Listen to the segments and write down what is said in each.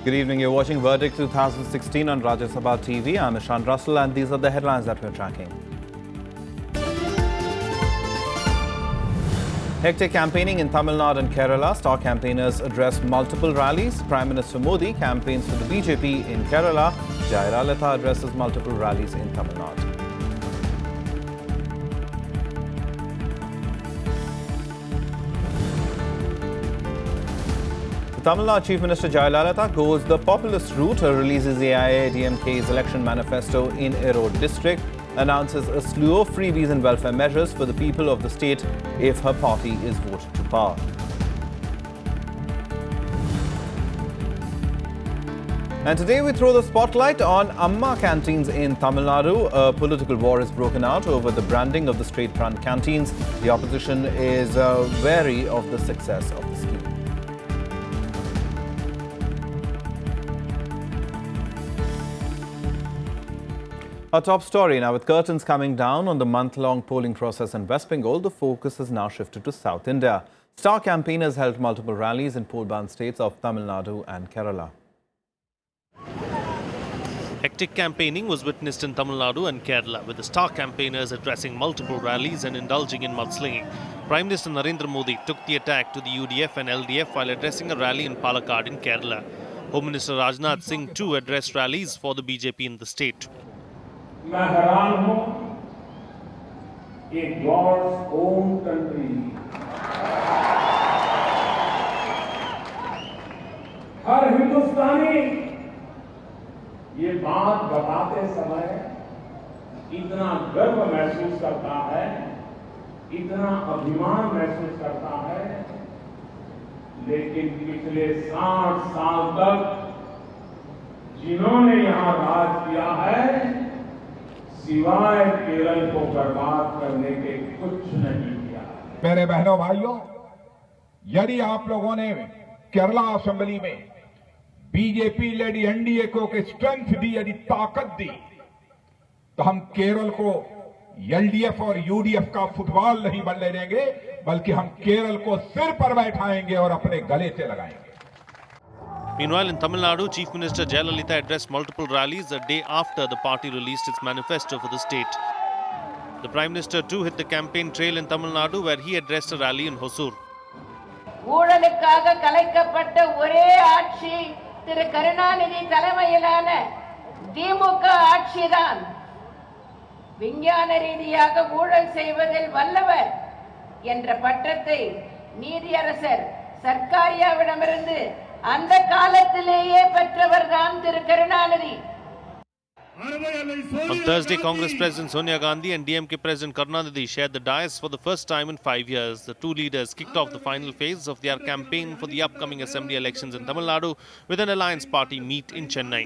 Good evening. You're watching Verdict 2016 on Rajya Sabha TV. I'm Ishan Russell and these are the headlines that we're tracking. Hectic campaigning in Tamil Nadu and Kerala. Star campaigners address multiple rallies. Prime Minister Modi campaigns for the BJP in Kerala. Jayalalitha addresses multiple rallies in Tamil Nadu. Tamil Nadu Chief Minister Jayalalitha goes the populist route, releases AIA-DMK's election manifesto in Erode district, announces a slew of freebies and welfare measures for the people of the state if her party is voted to power. And today we throw the spotlight on Amma Canteens in Tamil Nadu. A political war is broken out over the branding of the state-run canteens. The opposition is wary of the success of the scheme. Our top story now, with curtains coming down on the month-long polling process in West Bengal, the focus has now shifted to South India. Star campaigners held multiple rallies in poll-bound states of Tamil Nadu and Kerala. Hectic campaigning was witnessed in Tamil Nadu and Kerala, with the star campaigners addressing multiple rallies and indulging in mudslinging. Prime Minister Narendra Modi took the attack to the UDF and LDF while addressing a rally in Palakkad in Kerala. Home Minister Rajnath Singh too addressed rallies for the BJP in the state. मैं हैरान हूं कि God's own country हर हिंदुस्तानी ये बात बताते समय इतना गर्व महसूस करता है, इतना अभिमान महसूस करता है, लेकिन पिछले 60 साल तक जिन्होंने यहां राज किया है, सिवाय केरल को बर्बाद करने के कुछ नहीं किया। मेरे बहनों भाइयों, यदि आप लोगों ने केरला असेंबली में बीजेपी लेडी एनडीए को स्ट्रेंथ दी, यदि ताकत दी, तो हम केरल को एलडीएफ और यूडीएफ का फुटबॉल नहीं बनने देंगे, बल्कि हम केरल को सिर पर बैठाएंगे और अपने गले से लगाएंगे। Meanwhile, in Tamil Nadu, Chief Minister Jayalalitha addressed multiple rallies a day after the party released its manifesto for the state. The Prime Minister too hit the campaign trail in Tamil Nadu, where he addressed a rally in Hosur. ஊழலுக்காக கலைக்கப்பட்ட ஒரே ஆட்சி திரு கருணாநிதி தலைமையிலான திமுக ஆட்சிதான். விஞ்ஞான ரீதியாக ஊழல் செய்வதில் வல்லவர் என்ற பட்டத்தை நீதியரசர் சர்க்காரியாவிடமிருந்து அந்த காலத்திலேயே பெற்றவர்தான் திரு Karunanidhi. On Thursday, Congress President Sonia Gandhi and DMK President Karunanidhi shared the dais for the first time in 5 years. The two leaders kicked off the final phase of their campaign for the upcoming assembly elections in Tamil Nadu with an alliance party meet in Chennai.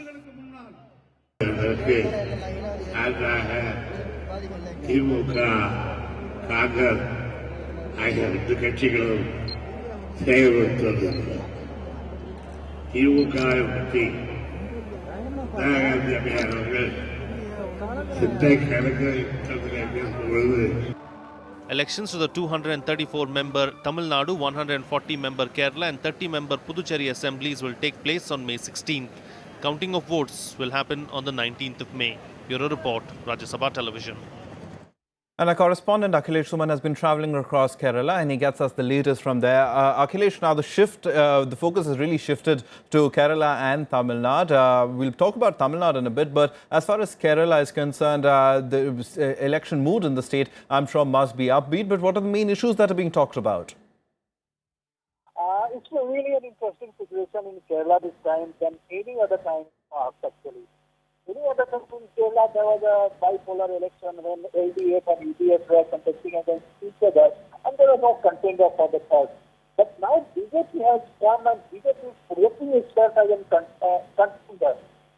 Elections to the 234-member Tamil Nadu, 140-member Kerala and 30-member Puducherry assemblies will take place on May 16th. Counting of votes will happen on the 19th of May. Bureau Report, Rajya Sabha Television. And our correspondent Akhilesh Suman has been travelling across Kerala and he gets us the latest from there. Akhilesh, now the focus has really shifted to Kerala and Tamil Nadu. We'll talk about Tamil Nadu in a bit, but as far as Kerala is concerned, the election mood in the state, I'm sure, must be upbeat. But what are the main issues that are being talked about? It's really an interesting situation in Kerala this time than any other time actually. Any other country in Kerala, there was a bipolar election when LDF and UDF were contesting against each other, and there was no contender for the first. But now BJP has come and BJP is projecting itself as a contender.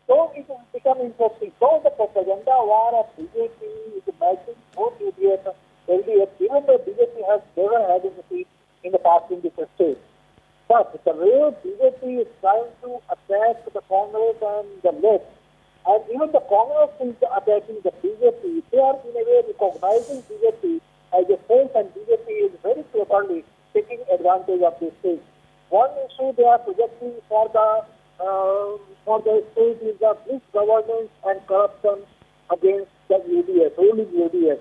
So it has become interesting. So the propaganda war of BJP is matching both UDF and LDF, even though BJP has never had a seat in the past in this state. But the way BJP is trying to attack the Congress and the left, and even the Congress is attacking the BJP, they are in a way recognizing BJP as a force, and BJP is very cleverly taking advantage of this thing. One issue they are projecting for the for the state is the misgovernance and corruption against the UDF, ruling UDF.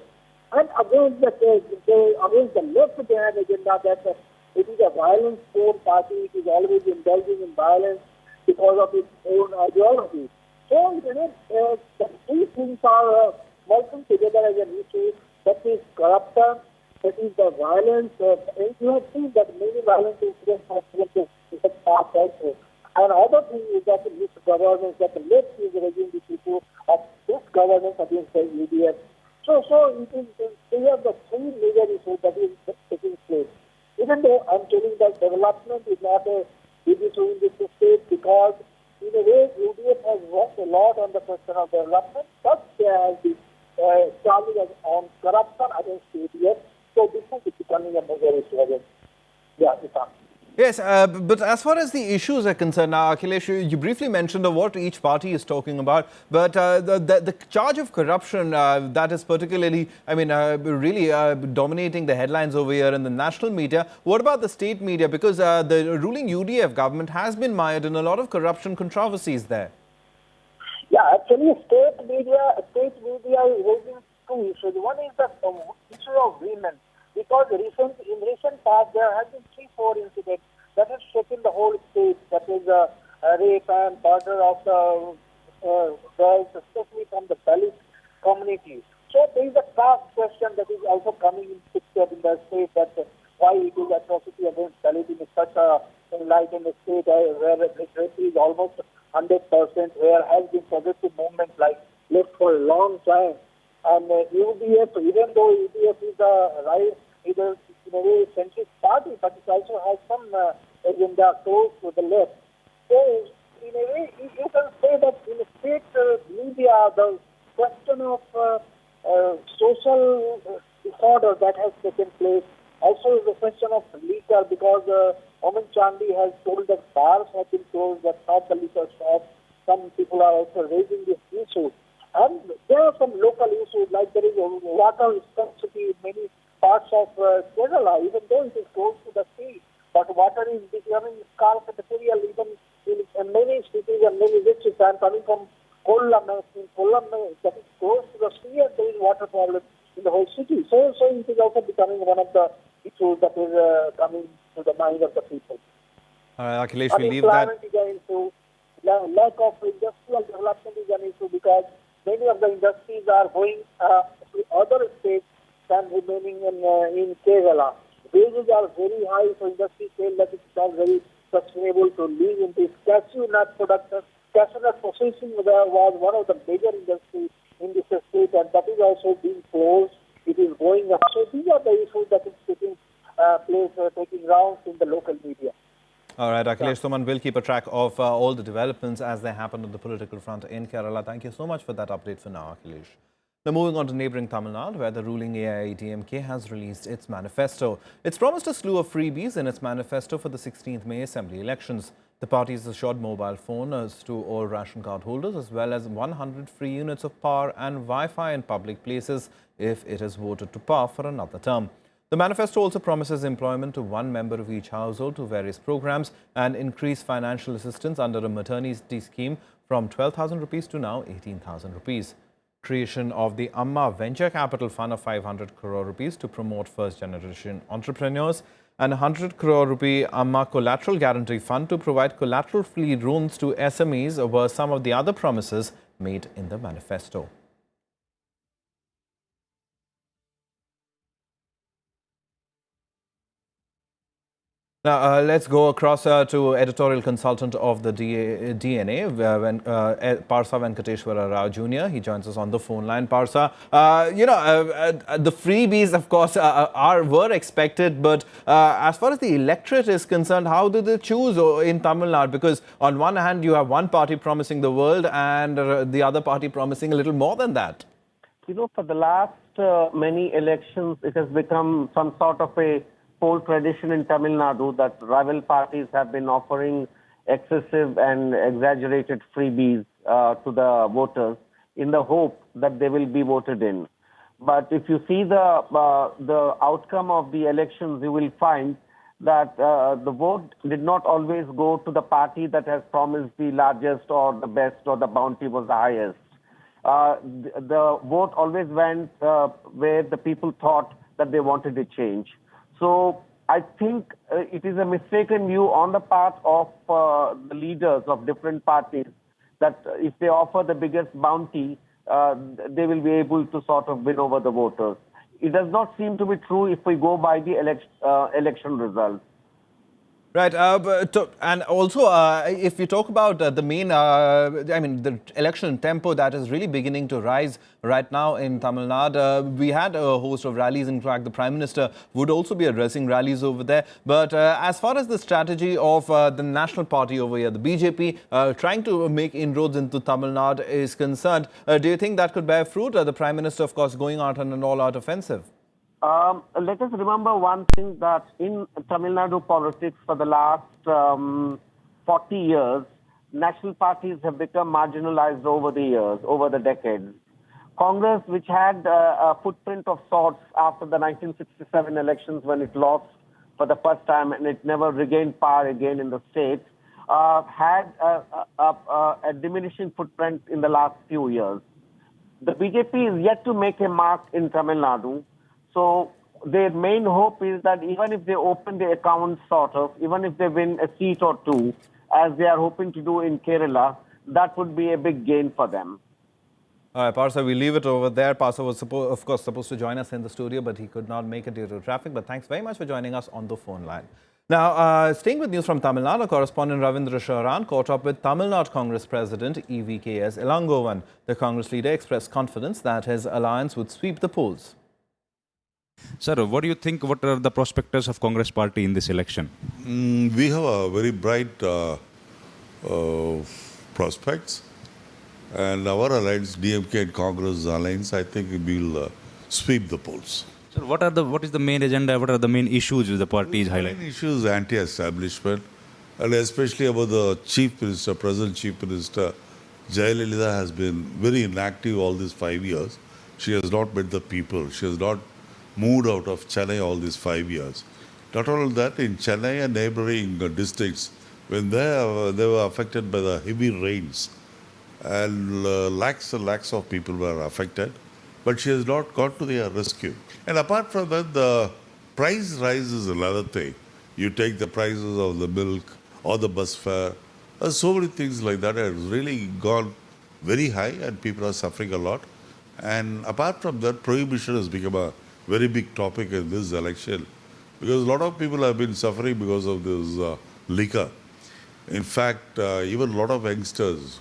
And against against the left, they have agenda that it is a violence-prone party. It is always indulging in violence because of its own ideology. So, the three things are working together as an issue. That is corruption, that is the violence. And you have seen that many violent incidents have taken in the past also. And other thing is that the misgovernance, that the left is raising the issue of misgovernance against the UDF. So it is, they have the three major issues that is taking place. Even though I'm telling that development is not a big issue in this state, because in a way UDF has worked a lot on the question of development, but there has been charges on corruption against UDF. So this is becoming a major issue again. Yeah, Yes, but as far as the issues are concerned, now, Akhilesh, you briefly mentioned of what each party is talking about, but the charge of corruption that is particularly, really dominating the headlines over here in the national media. What about the state media? Because the ruling UDF government has been mired in a lot of corruption controversies there. Yeah, actually, state media is raising two issues. One is the issue of women. Because in recent past, there have been 3-4 incidents that have shaken the whole state. That is rape and murder of the girls, especially from the Dalit community. So there is a caste question that is also coming in picture in the state, that why it is atrocity against Dalit in such a enlightened state where literacy is almost 100%, where has been progressive movement like left for a long time. And UDF, even though UDF is is in a way centrist party, but it also has some agenda close to the left. So, in a way, you can say that in the state media, the question of social disorder that has taken place also is a question of liquor, because Oman Chandi has told that bars have been closed, that not the liquor shops. Some people are also raising this issue. And there are some local issues, like there is a water scarcity in many parts of Kerala, even though it is close to the sea. But water is becoming scarce material even in many cities and many districts. I am coming from Kollam. In Kollam, that is close to the sea, and there is water problem in the whole city. So it is also becoming one of the issues that is coming to the mind of the people. All right, Akhilesh, we leave that. Unemployment is an issue. Lack of industrial development is an issue, because many of the industries are going to other states than remaining in Kerala. Wages are very high, so industry feel that it's not very sustainable to live in this. Cashew nut production, cashew nut processing was one of the major industries in this state, and that is also being closed. It is going up. So these are the issues that is taking place, taking rounds in the local media. All right, Akhilesh Suman will keep a track of all the developments as they happen on the political front in Kerala. Thank you so much for that update for now, Akhilesh. Now moving on to neighbouring Tamil Nadu, where the ruling AIADMK has released its manifesto. It's promised a slew of freebies in its manifesto for the 16th May Assembly elections. The party has assured mobile phones to all ration card holders, as well as 100 free units of power and Wi-Fi in public places if it is voted to power for another term. The manifesto also promises employment to one member of each household to various programs and increased financial assistance under a maternity scheme from 12,000 rupees to now 18,000 rupees. Creation of the Amma Venture Capital Fund of 500 crore rupees to promote first-generation entrepreneurs, and 100 crore rupee Amma Collateral Guarantee Fund to provide collateral-free loans to SMEs were some of the other promises made in the manifesto. Now, let's go across to editorial consultant of the DNA, Parsa Venkateshwara Rao Jr. He joins us on the phone line. Parsa, the freebies, of course, were expected, but as far as the electorate is concerned, how did they choose in Tamil Nadu? Because on one hand, you have one party promising the world and the other party promising a little more than that. For the last many elections, it has become some sort of a whole tradition in Tamil Nadu that rival parties have been offering excessive and exaggerated freebies to the voters in the hope that they will be voted in. But if you see the outcome of the elections, you will find that the vote did not always go to the party that has promised the largest or the best or the bounty was the highest. The vote always went where the people thought that they wanted a change. So I think it is a mistaken view on the part of the leaders of different parties that if they offer the biggest bounty, they will be able to sort of win over the voters. It does not seem to be true if we go by the election results. Right, and also if we talk about the main, the election tempo that is really beginning to rise right now in Tamil Nadu. We had a host of rallies. In fact, the Prime Minister would also be addressing rallies over there. But as far as the strategy of the National Party over here, the BJP trying to make inroads into Tamil Nadu is concerned, do you think that could bear fruit? The Prime Minister, of course, going out on an all-out offensive. Let us remember one thing, that in Tamil Nadu politics for the last 40 years, national parties have become marginalized over the years, over the decades. Congress, which had a footprint of sorts after the 1967 elections when it lost for the first time and it never regained power again in the state, had a diminishing footprint in the last few years. The BJP is yet to make a mark in Tamil Nadu. So their main hope is that even if they open the accounts even if they win a seat or two, as they are hoping to do in Kerala, that would be a big gain for them. All right, Parsa, we leave it over there. Parsa was, of course, supposed to join us in the studio, but he could not make it due to traffic. But thanks very much for joining us on the phone line. Now, staying with news from Tamil Nadu, correspondent Ravindra Sharan caught up with Tamil Nadu Congress President EVKS Ilangovan. The Congress leader expressed confidence that his alliance would sweep the polls. Sir, what do you think? What are the prospects of Congress party in this election? We have a very bright prospects, and our alliance, DMK and Congress alliance, I think will sweep the polls. Sir, what is the main agenda? What are the main issues the party is highlighting? The main issue is anti-establishment, and especially about the Chief Minister, present Chief Minister, Jayalalitha has been very inactive all these 5 years. She has not met the people. She has not moved out of Chennai all these 5 years. Not only that, in Chennai and neighboring districts, when they were affected by the heavy rains, and lakhs and lakhs of people were affected, but she has not gone to their rescue. And apart from that, the price rise is another thing. You take the prices of the milk or the bus fare, so many things like that have really gone very high and people are suffering a lot. And apart from that, prohibition has become a very big topic in this election, because a lot of people have been suffering because of this liquor. In fact, even a lot of youngsters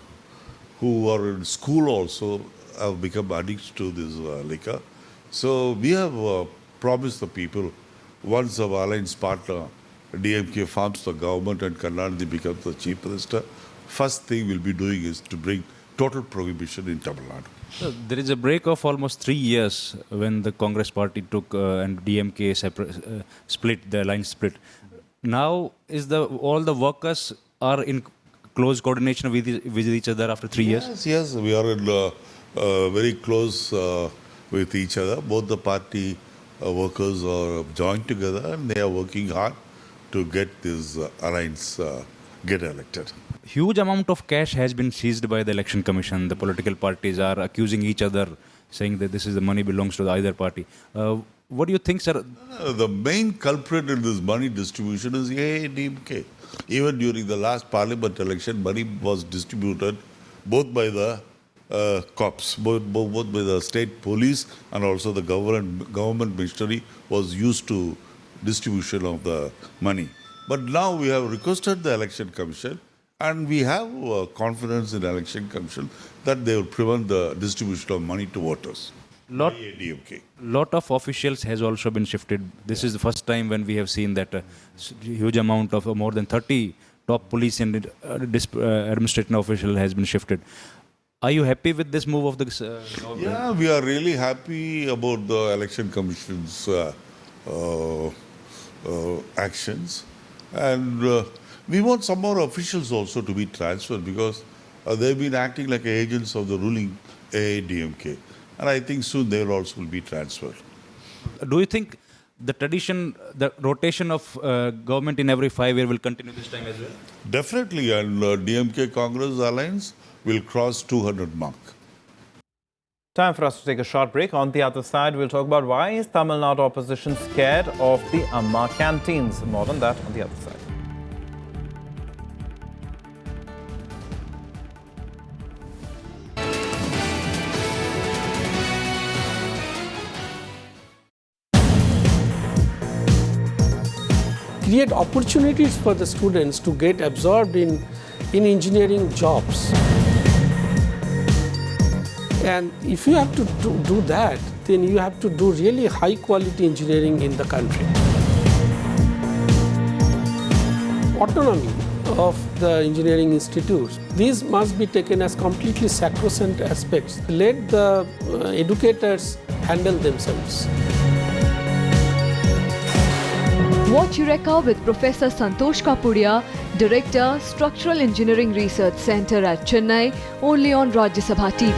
who are in school also have become addicted to this liquor. So we have promised the people, once our alliance partner DMK forms the government and Karnataka becomes the Chief Minister, first thing we'll be doing is to bring total prohibition in Tamil Nadu. So there is a break of almost 3 years when the Congress party took and DMK split, the alliance split. Now is all the workers are in close coordination with each other after 3 years? Yes, we are in very close with each other. Both the party workers are joined together and they are working hard to get this alliance get elected. Huge amount of cash has been seized by the election commission. The political parties are accusing each other, saying that this is the money belongs to either party. What do you think, sir? The main culprit in this money distribution is AADMK. Even during the last parliament election, money was distributed both by the cops, both by the state police and also the government machinery was used to distribution of the money. But now we have requested the election commission, and we have confidence in the election commission that they will prevent the distribution of money to voters. Lot of officials has also been shifted. This is the first time when we have seen that huge amount of more than 30 top police and administrative official has been shifted. Are you happy with this move of the government? Yeah, we are really happy about the election commission's actions, and we want some more officials also to be transferred, because they've been acting like agents of the ruling AADMK. And I think soon they will also be transferred. Do you think the tradition, the rotation of government in every 5 years will continue this time as well? Definitely, and DMK Congress alliance will cross 200 mark. Time for us to take a short break. On the other side, we'll talk about why is Tamil Nadu opposition scared of the Amma Canteens. More on that on the other side. Create opportunities for the students to get absorbed in engineering jobs. And if you have to do that, then you have to do really high quality engineering in the country. Autonomy of the engineering institutes, these must be taken as completely sacrosanct aspects. Let the educators handle themselves. Watch Eureka with Professor Santosh Kapudia, Director, Structural Engineering Research Center at Chennai, only on Rajya Sabha TV.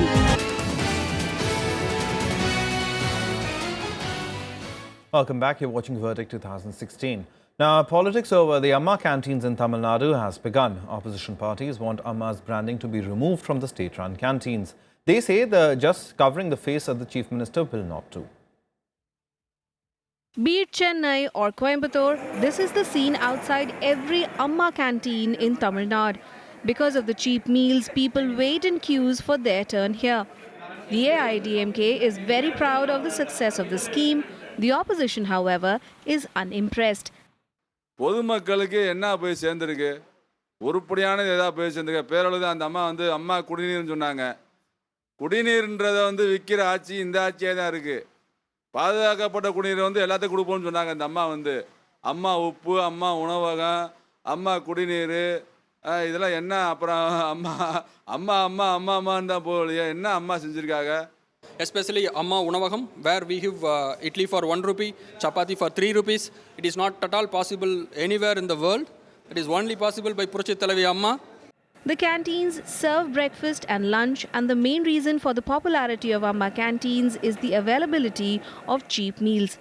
Welcome back. You're watching Verdict 2016. Now, politics over the Amma Canteens in Tamil Nadu has begun. Opposition parties want Amma's branding to be removed from the state-run canteens. They say just covering the face of the Chief Minister will not do. Be it Chennai or Coimbatore, this is the scene outside every Amma canteen in Tamil Nadu. Because of the cheap meals, people wait in queues for their turn here. The AIDMK is very proud of the success of the scheme. The opposition, however, is unimpressed. பொதுமக்களுக்கு என்ன போய் சேர்ந்திருக்கு உருப்படியானது ஏதாவது போய் சேர்ந்திருக்க பேரளவு அந்த அம்மா அம்மா குடிநீர்னு சொன்னாங்க குடிநீர்ன்றதை விற்கிற ஆட்சி இந்த ஆட்சியே தான் இருக்கு பாதுகாக்கப்பட்ட குடிநீர் எல்லாத்தையும் கொடுப்போம்னு சொன்னாங்க அந்த அம்மா அம்மா உப்பு அம்மா உணவகம் அம்மா குடிநீர் இதெல்லாம் என்ன அப்புறம் அம்மா அம்மா அம்மா அம்மா அம்மான்னு தான் போகலையே என்ன அம்மா செஞ்சுருக்காங்க Especially Amma Unavagam, where we give idli for 1 rupee, chapati for 3 rupees. It is not at all possible anywhere in the world. It is only possible by Puducherry Amma. The canteens serve breakfast and lunch, and the main reason for the popularity of Amma Canteens is the availability of cheap meals.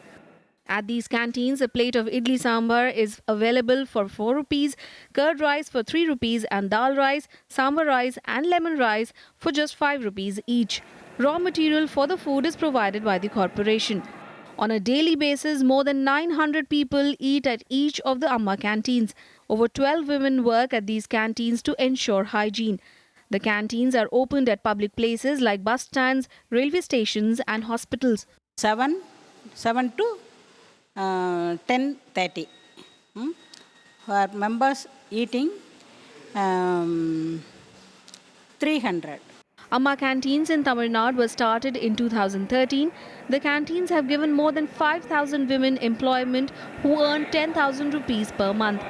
At these canteens, a plate of idli sambar is available for 4 rupees, curd rice for 3 rupees, and dal rice, sambar rice, and lemon rice for just 5 rupees each. Raw material for the food is provided by the corporation. On a daily basis, more than 900 people eat at each of the Amma canteens. Over 12 women work at these canteens to ensure hygiene. The canteens are opened at public places like bus stands, railway stations and hospitals. 7 to 10:30. For members eating 300. Amma Canteens in Tamil Nadu were started in 2013. The canteens have given more than 5,000 women employment who earn 10,000 rupees per month.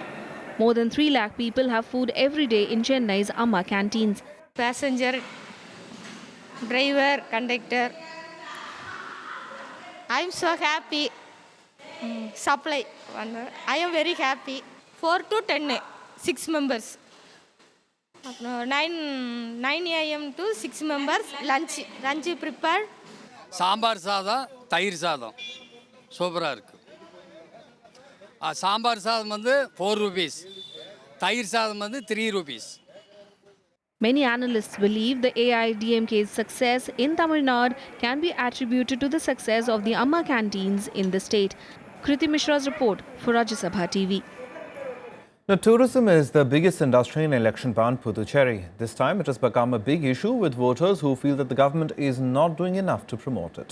More than 3 lakh people have food every day in Chennai's Amma Canteens. Passenger, driver, conductor. I am so happy. Supply. I am very happy. 4 to 10, 6 members. 9 a.m. to 6 members, lunch prepared. Sambar சாதம் தயிர் சாதம் சூப்பராக இருக்குது சாம்பார் சாதம் 4 rupees தயிர் சாதம் 3 rupees. Many analysts believe the AIDMK's success in Tamil Nadu can be attributed to the success of the Amma Canteens in the state. Kriti Mishra's report for Rajya Sabha TV. Now, tourism is the biggest industry in election-bound Puducherry. This time, it has become a big issue with voters who feel that the government is not doing enough to promote it.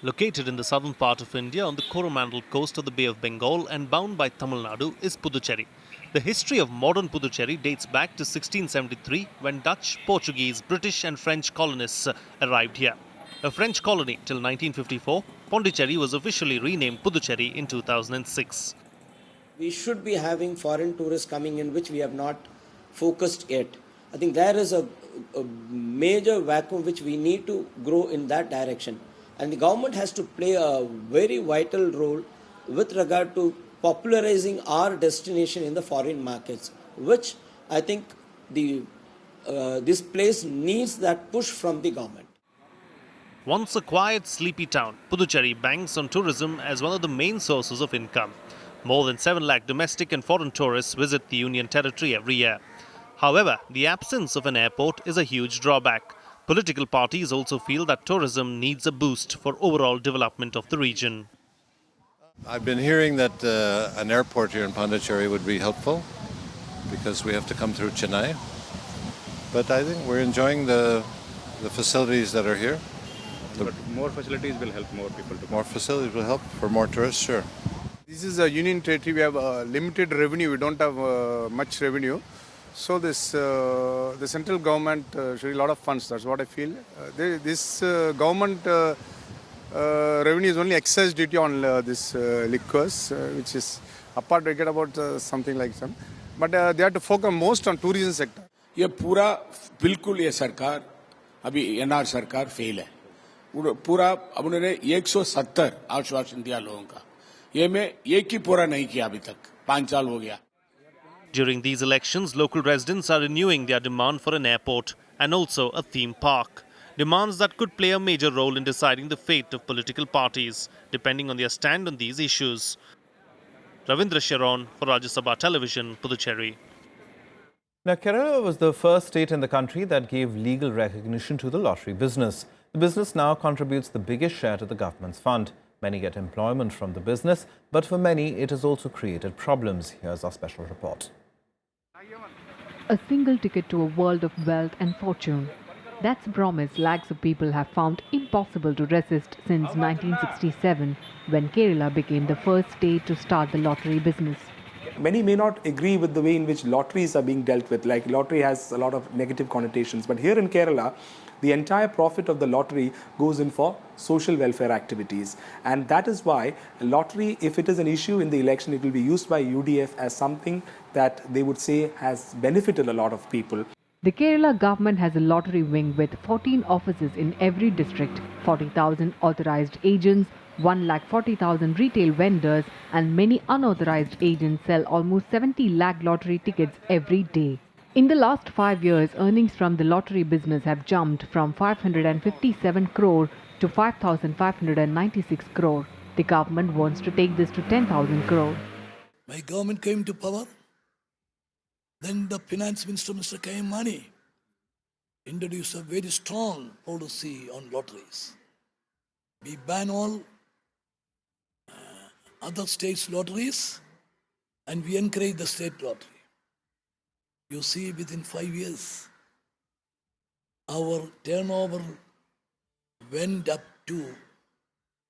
Located in the southern part of India on the Coromandel coast of the Bay of Bengal and bound by Tamil Nadu is Puducherry. The history of modern Puducherry dates back to 1673 when Dutch, Portuguese, British and French colonists arrived here. A French colony till 1954, Pondicherry was officially renamed Puducherry in 2006. We should be having foreign tourists coming in, which we have not focused yet. I think there is a major vacuum which we need to grow in that direction. And the government has to play a very vital role with regard to popularizing our destination in the foreign markets, which I think this place needs that push from the government. Once a quiet, sleepy town, Puducherry banks on tourism as one of the main sources of income. More than 7 lakh domestic and foreign tourists visit the Union Territory every year. However, the absence of an airport is a huge drawback. Political parties also feel that tourism needs a boost for overall development of the region. I've been hearing that an airport here in Pondicherry would be helpful because we have to come through Chennai. But I think we're enjoying the facilities that are here. But more facilities will help more people to come. More facilities will help for more tourists, sure. This is a union territory. We have limited revenue. We don't have much revenue. So the central government should a lot of funds. That's what I feel. This government revenue is only excise duty on this liquors, which is apart. We get about something like some. But they have to focus most on tourism sector. ये पूरा बिल्कुल ये सरकार अभी NR सरकार fail है पूरा अब उन्होंने 170 आश्वासन दिया लोगों का ये में एक ही पूरा नहीं किया अभी तक 5 साल हो गया. During these elections, local residents are renewing their demand for an airport and also a theme park. Demands that could play a major role in deciding the fate of political parties, depending on their stand on these issues. Ravindra Sharon for Rajya Sabha Television, Puducherry. Now, Kerala was the first state in the country that gave legal recognition to the lottery business. The business now contributes the biggest share to the government's fund. Many get employment from the business, but for many, it has also created problems. Here's our special report. A single ticket to a world of wealth and fortune. That's a promise lakhs of people have found impossible to resist since 1967, when Kerala became the first state to start the lottery business. Many may not agree with the way in which lotteries are being dealt with. Like lottery has a lot of negative connotations. But here in Kerala, the entire profit of the lottery goes in for social welfare activities. And that is why lottery, if it is an issue in the election, it will be used by UDF as something that they would say has benefited a lot of people. The Kerala government has a lottery wing with 14 offices in every district, 40,000 authorized agents, 1,40,000 retail vendors, and many unauthorized agents sell almost 70 lakh lottery tickets every day. In the last 5 years, earnings from the lottery business have jumped from 557 crore to 5,596 crore. The government wants to take this to 10,000 crore. My government came to power. Then the finance minister, Mr. K. Mani, introduced a very strong policy on lotteries. We ban all other states' lotteries and we encourage the state lottery. You see, within 5 years, our turnover went up to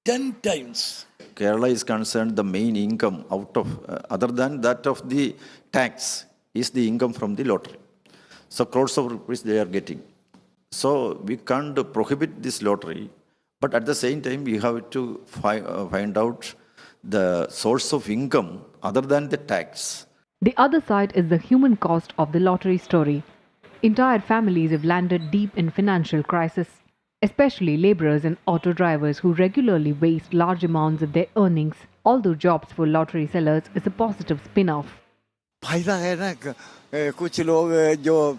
10 times. Kerala is concerned, the main income out of, other than that of the tax, is the income from the lottery. So crores of rupees they are getting. So we can't prohibit this lottery, but at the same time we have to find out the source of income other than the tax. The other side is the human cost of the lottery story. Entire families have landed deep in financial crisis, especially laborers and auto drivers who regularly waste large amounts of their earnings, although jobs for lottery sellers is a positive spin-off. फायदा है ना कुछ लोग जो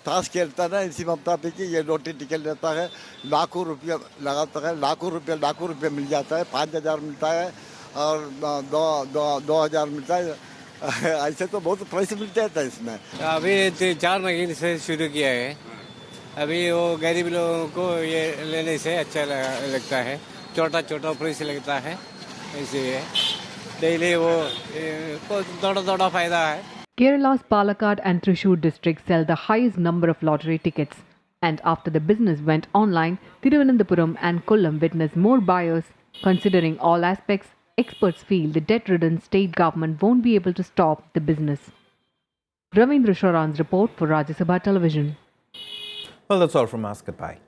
ताश खेलता है इसी ममता पे कि ये लॉटरी टिकट लेता है लाखों रुपया लगाता है लाखों रुपया मिल जाता है 5,000 मिलता है और 2,000 मिलता है ऐसे तो बहुत पैसे मिलते हैं इसमें. अभी 4 महीने से शुरू किया है. अभी वो गरीब लोगों को ये लेने से अच्छा लगता है. छोटा प्राइस लगता है इसलिए डेली वो थोड़ा फायदा है. Kerala's Palakkad and Thrissur districts sell the highest number of lottery tickets. And after the business went online, Thiruvananthapuram and Kollam witnessed more buyers. Considering all aspects, experts feel the debt-ridden state government won't be able to stop the business. Ravindra Sharan's report for Rajya Sabha Television. Well, that's all from us. Goodbye.